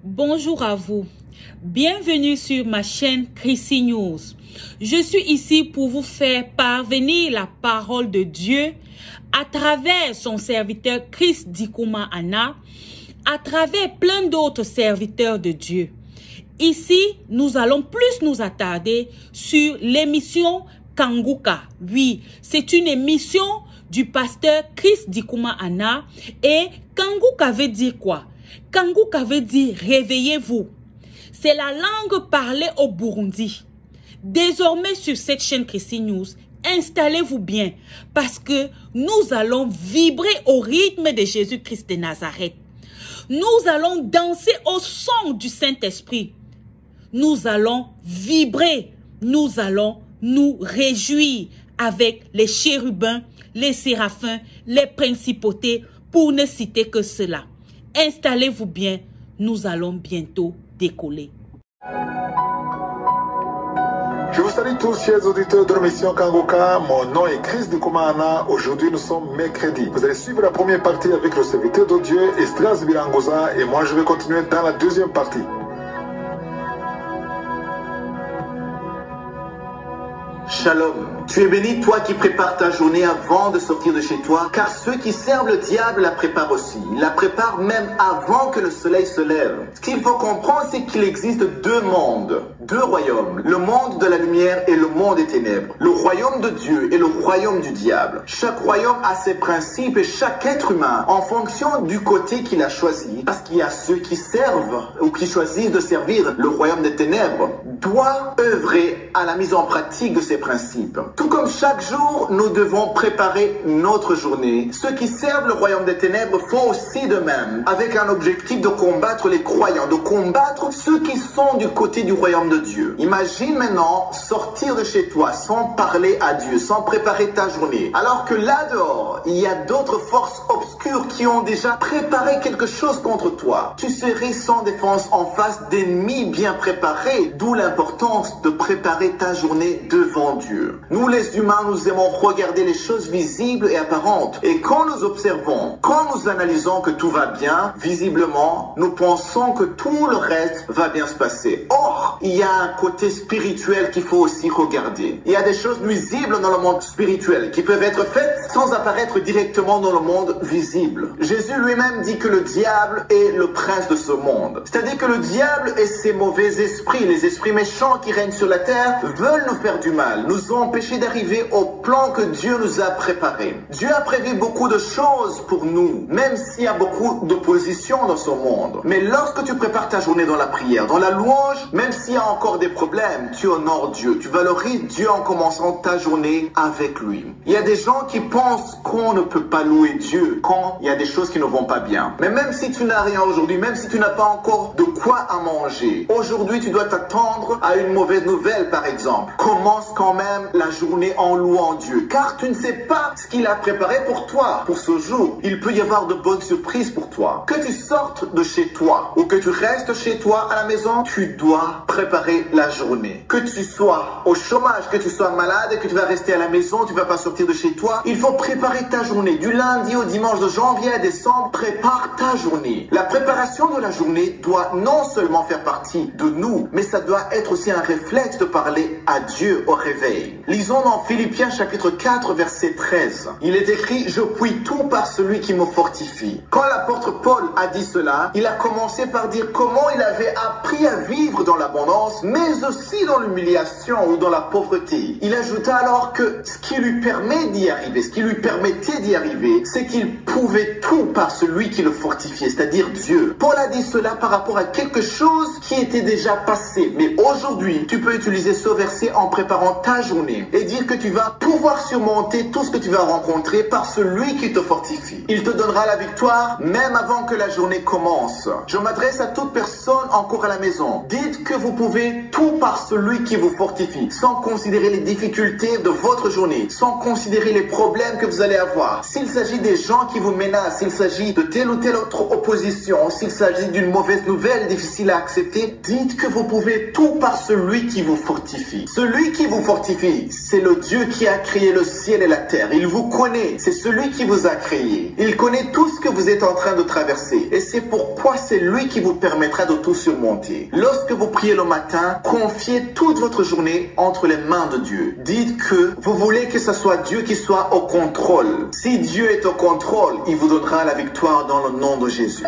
Bonjour à vous. Bienvenue sur ma chaîne Chrissy News. Je suis ici pour vous faire parvenir la parole de Dieu à travers son serviteur Chris Dikouma Anna, à travers plein d'autres serviteurs de Dieu. Ici, nous allons plus nous attarder sur l'émission Kanguka. Oui, c'est une émission du pasteur Chris Dikouma Anna. Et Kanguka veut dire quoi? Kanguka veut dire réveillez-vous. C'est la langue parlée au Burundi. Désormais sur cette chaîne Chrissy News, installez-vous bien parce que nous allons vibrer au rythme de Jésus-Christ de Nazareth. Nous allons danser au son du Saint-Esprit. Nous allons vibrer. Nous allons nous réjouir avec les chérubins, les séraphins, les principautés, pour ne citer que cela. Installez-vous bien, nous allons bientôt décoller. Je vous salue tous, chers auditeurs de l'émission Kanguka. Mon nom est Chris Dikouma Anna. Aujourd'hui, nous sommes mercredi. Vous allez suivre la première partie avec le serviteur de Dieu, Estras Birangoza, et moi, je vais continuer dans la deuxième partie. Shalom. Tu es béni, toi qui prépares ta journée avant de sortir de chez toi, car ceux qui servent le diable la préparent aussi. Ils la préparent même avant que le soleil se lève. Ce qu'il faut comprendre, c'est qu'il existe deux mondes, deux royaumes. Le monde de la lumière et le monde des ténèbres. Le royaume de Dieu et le royaume du diable. Chaque royaume a ses principes et chaque être humain, en fonction du côté qu'il a choisi, parce qu'il y a ceux qui servent ou qui choisissent de servir le royaume des ténèbres, doit œuvrer à la mise en pratique de ces principes. Tout comme chaque jour, nous devons préparer notre journée. Ceux qui servent le royaume des ténèbres font aussi de même, avec un objectif de combattre les croyants, de combattre ceux qui sont du côté du royaume de Dieu. Imagine maintenant sortir de chez toi sans parler à Dieu, sans préparer ta journée, alors que là dehors, il y a d'autres forces obscures qui ont déjà préparé quelque chose contre toi. Tu serais sans défense en face d'ennemis bien préparés, d'où l'importance de préparer ta journée devant Dieu. Nous les humains, nous aimons regarder les choses visibles et apparentes. Et quand nous observons, quand nous analysons que tout va bien, visiblement, nous pensons que tout le reste va bien se passer. Or, il y a un côté spirituel qu'il faut aussi regarder. Il y a des choses nuisibles dans le monde spirituel qui peuvent être faites sans apparaître directement dans le monde visible. Jésus lui-même dit que le diable est le prince de ce monde. C'est-à-dire que le diable et ses mauvais esprits, les esprits méchants qui règnent sur la terre, veulent nous faire du mal, nous empêcher d'arriver au plan que Dieu nous a préparé. Dieu a prévu beaucoup de choses pour nous, même s'il y a beaucoup d'opposition dans ce monde. Mais lorsque tu prépares ta journée dans la prière, dans la louange, même s'il y a encore des problèmes, tu honores Dieu, tu valorises Dieu en commençant ta journée avec lui. Il y a des gens qui pensent qu'on ne peut pas louer Dieu quand il y a des choses qui ne vont pas bien. Mais même si tu n'as rien aujourd'hui, même si tu n'as pas encore de quoi à manger, aujourd'hui tu dois t'attendre à une mauvaise nouvelle par exemple. Commence quand même la journée en louant Dieu, car tu ne sais pas ce qu'il a préparé pour toi, pour ce jour. Il peut y avoir de bonnes surprises pour toi. Que tu sortes de chez toi ou que tu restes chez toi à la maison, tu dois préparer la journée. Que tu sois au chômage, que tu sois malade et que tu vas rester à la maison, tu ne vas pas sortir de chez toi, il faut préparer ta journée. Du lundi au dimanche, de janvier à décembre, prépare ta journée. La préparation de la journée doit non seulement faire partie de nous, mais ça doit être aussi un réflexe de parler à Dieu au réveil. Lisons dans Philippiens chapitre 4 verset 13. Il est écrit « Je puis tout par celui qui me fortifie ». Quand l'apôtre Paul a dit cela, il a commencé par dire comment il avait appris à vivre dans l'abondance, mais aussi dans l'humiliation ou dans la pauvreté. Il ajouta alors que ce qui lui permet d'y arriver, ce qui lui permettait d'y arriver, c'est qu'il pouvait tout par celui qui le fortifiait, c'est-à-dire Dieu. Paul a dit cela par rapport à quelque chose qui était déjà passé. Mais aujourd'hui, tu peux utiliser ce verset en préparant ta journée et dire que tu vas pouvoir surmonter tout ce que tu vas rencontrer par celui qui te fortifie. Il te donnera la victoire même avant que la journée commence. Je m'adresse à toute personne encore à la maison. Dites que vous pouvez tout par celui qui vous fortifie, sans considérer les difficultés de votre journée, sans considérer les problèmes que vous allez avoir. S'il s'agit des gens qui vous menacent, s'il s'agit de telle ou telle autre opposition, s'il s'agit d'une mauvaise nouvelle difficile à accepter, dites que vous pouvez tout par celui qui vous fortifie. Celui qui vous fortifie identifie. C'est le Dieu qui a créé le ciel et la terre. Il vous connaît. C'est celui qui vous a créé. Il connaît tout ce que vous êtes en train de traverser. Et c'est pourquoi c'est lui qui vous permettra de tout surmonter. Lorsque vous priez le matin, confiez toute votre journée entre les mains de Dieu. Dites que vous voulez que ce soit Dieu qui soit au contrôle. Si Dieu est au contrôle, il vous donnera la victoire dans le nom de Jésus.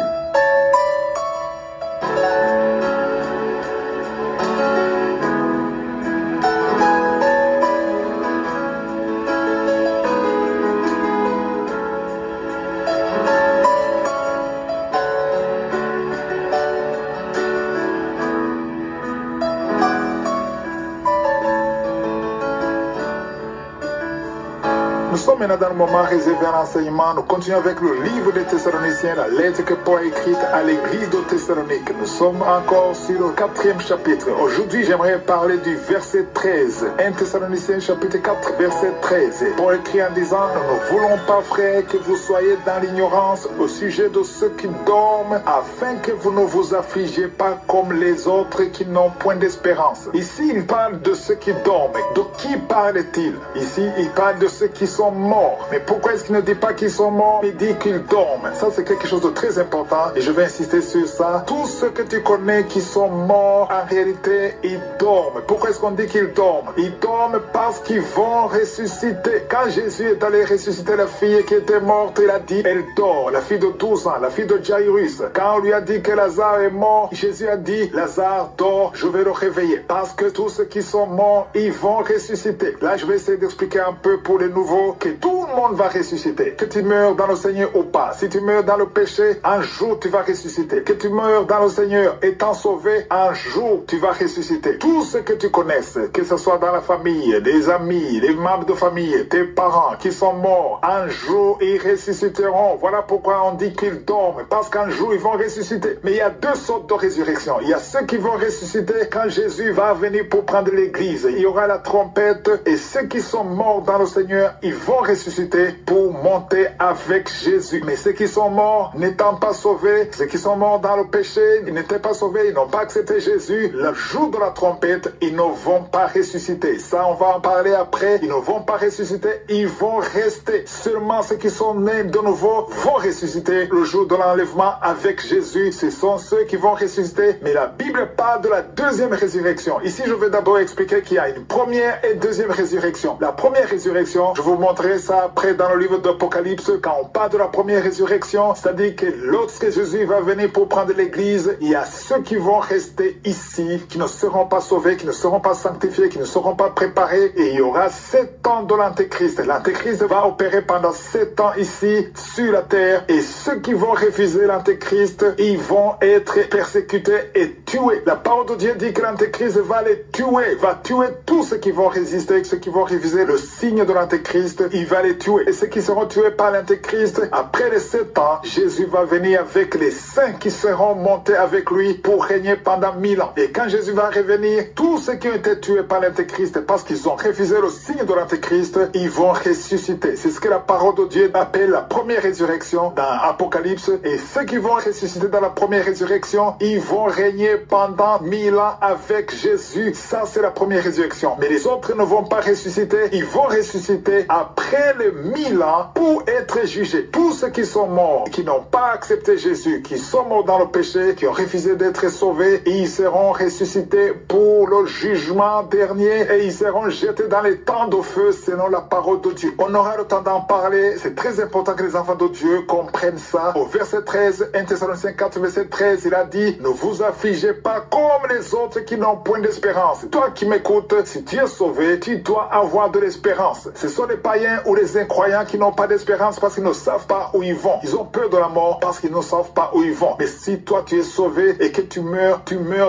Nous sommes maintenant dans le moment réservé à l'enseignement. Nous continuons avec le livre des Thessaloniciens, la lettre que Paul a écrite à l'église de Thessalonique. Nous sommes encore sur le 4e chapitre. Aujourd'hui, j'aimerais parler du verset 13. 1 Thessaloniciens chapitre 4, verset 13. Paul écrit en disant, nous ne voulons pas, frères, que vous soyez dans l'ignorance au sujet de ceux qui dorment, afin que vous ne vous affligiez pas comme les autres qui n'ont point d'espérance. Ici, il parle de ceux qui dorment. De qui parle-t-il? Ici, il parle de ceux qui sont morts. Mais pourquoi est-ce qu'il ne dit pas qu'ils sont morts, mais il dit qu'ils dorment? Ça, c'est quelque chose de très important et je vais insister sur ça. Tous ceux que tu connais qui sont morts, en réalité, ils dorment. Pourquoi est-ce qu'on dit qu'ils dorment? Ils dorment parce qu'ils vont ressusciter. Quand Jésus est allé ressusciter la fille qui était morte, il a dit, elle dort. La fille de 12 ans, la fille de Jairus. Quand on lui a dit que Lazare est mort, Jésus a dit, Lazare dort, je vais le réveiller. Parce que tous ceux qui sont morts, ils vont ressusciter. Là, je vais essayer d'expliquer un peu pour les nouveaux que tout le monde va ressusciter. Que tu meurs dans le Seigneur ou pas. Si tu meurs dans le péché, un jour tu vas ressusciter. Que tu meurs dans le Seigneur étant sauvé, un jour tu vas ressusciter. Tout ce que tu connaisses, que ce soit dans la famille, des amis, des membres de famille, tes parents qui sont morts, un jour ils ressusciteront. Voilà pourquoi on dit qu'ils dorment. Parce qu'un jour ils vont ressusciter. Mais il y a deux sortes de résurrection. Il y a ceux qui vont ressusciter quand Jésus va venir pour prendre l'église. Il y aura la trompette et ceux qui sont morts dans le Seigneur, ils vont ressusciter pour monter avec Jésus. Mais ceux qui sont morts n'étant pas sauvés, ceux qui sont morts dans le péché, ils n'étaient pas sauvés, ils n'ont pas accepté Jésus, le jour de la trompette, ils ne vont pas ressusciter. Ça, on va en parler après. Ils ne vont pas ressusciter, ils vont rester. Seulement ceux qui sont nés de nouveau vont ressusciter le jour de l'enlèvement avec Jésus. Ce sont ceux qui vont ressusciter. Mais la Bible parle de la deuxième résurrection. Ici, je vais d'abord expliquer qu'il y a une première et deuxième résurrection. La première résurrection, je vous montrerai ça après dans le livre d'Apocalypse, quand on parle de la première résurrection, c'est-à-dire que lorsque Jésus va venir pour prendre l'église, il y a ceux qui vont rester ici, qui ne seront pas sauvés, qui ne seront pas sanctifiés, qui ne seront pas préparés, et il y aura 7 ans de l'Antéchrist. L'Antéchrist va opérer pendant 7 ans ici, sur la terre, et ceux qui vont refuser l'Antéchrist, ils vont être persécutés et tués. La parole de Dieu dit que l'Antéchrist va les tuer, va tuer tous ceux qui vont résister, ceux qui vont refuser le signe de l'Antéchrist, il va les tuer. Et ceux qui seront tués par l'Antéchrist, après les 7 ans, Jésus va venir avec les saints qui seront montés avec lui pour régner pendant 1000 ans. Et quand Jésus va revenir, tous ceux qui ont été tués par l'Antéchrist parce qu'ils ont refusé le signe de l'Antéchrist, ils vont ressusciter. C'est ce que la parole de Dieu appelle la première résurrection dans Apocalypse. Et ceux qui vont ressusciter dans la première résurrection, ils vont régner pendant 1000 ans avec Jésus. Ça, c'est la première résurrection. Mais les autres ne vont pas ressusciter. Ils vont ressusciter après les 1000 ans pour être jugés. Tous ceux qui sont morts, qui n'ont pas accepté Jésus, qui sont morts dans le péché, qui ont refusé d'être sauvés, ils seront ressuscités pour le jugement dernier et ils seront jetés dans les temps de feu selon la parole de Dieu. On aura le temps d'en parler. C'est très important que les enfants de Dieu comprennent ça. Au verset 13, 1 Thessaloniciens 4, verset 13, il a dit, ne vous affligez pas comme les autres qui n'ont point d'espérance. Toi qui m'écoutes, si tu es sauvé, tu dois avoir de l'espérance. Ce sont les païens ou les incroyants qui n'ont pas d'espérance parce qu'ils ne savent pas où ils vont. Ils ont peur de la mort parce qu'ils ne savent pas où ils vont. Mais si toi tu es sauvé et que tu meurs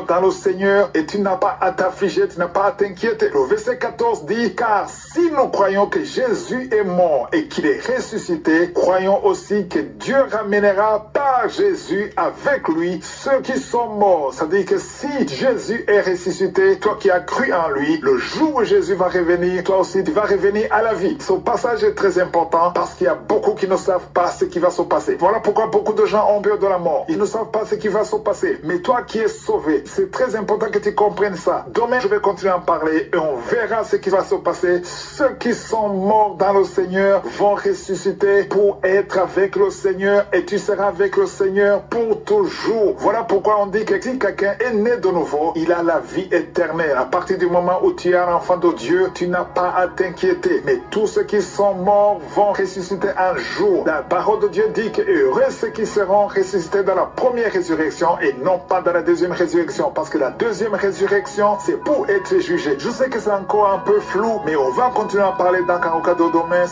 dans le Seigneur et tu n'as pas à t'affliger, tu n'as pas à t'inquiéter. Le verset 14 dit, car si nous croyons que Jésus est mort et qu'il est ressuscité, croyons aussi que Dieu ramènera par Jésus avec lui ceux qui sont morts. Ça dit que si Jésus est ressuscité, toi qui as cru en lui, le jour où Jésus va revenir, toi aussi tu vas revenir à la vie. Ce passage est très important parce qu'il y a beaucoup qui ne savent pas ce qui va se passer. Voilà pourquoi beaucoup de gens ont peur de la mort. Ils ne savent pas ce qui va se passer. Mais toi qui es sauvé, c'est très important que tu comprennes ça. Demain, je vais continuer à en parler et on verra ce qui va se passer. Ceux qui sont morts dans le Seigneur vont ressusciter pour être avec le Seigneur et tu seras avec le Seigneur pour toujours. Voilà pourquoi on dit que si quelqu'un est né de nouveau, il a la vie éternelle. À partir du moment où tu es un enfant de Dieu, tu n'as pas à t'inquiéter. Mais tous ceux qui sont morts vont ressusciter un jour. La parole de Dieu dit que heureux ceux qui seront ressuscités dans la première résurrection et non pas dans la deuxième résurrection. Parce que la deuxième résurrection, c'est pour être jugé. Je sais que c'est encore un peu flou, mais on va continuer à parler dans Kanguka de demain.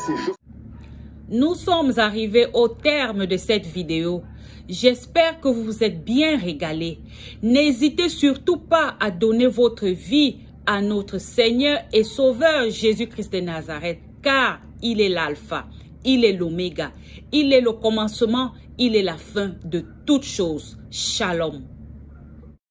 Nous sommes arrivés au terme de cette vidéo. J'espère que vous vous êtes bien régalés. N'hésitez surtout pas à donner votre vie à notre Seigneur et Sauveur Jésus-Christ de Nazareth, car il est l'alpha, il est l'oméga, il est le commencement, il est la fin de toutes choses. Shalom.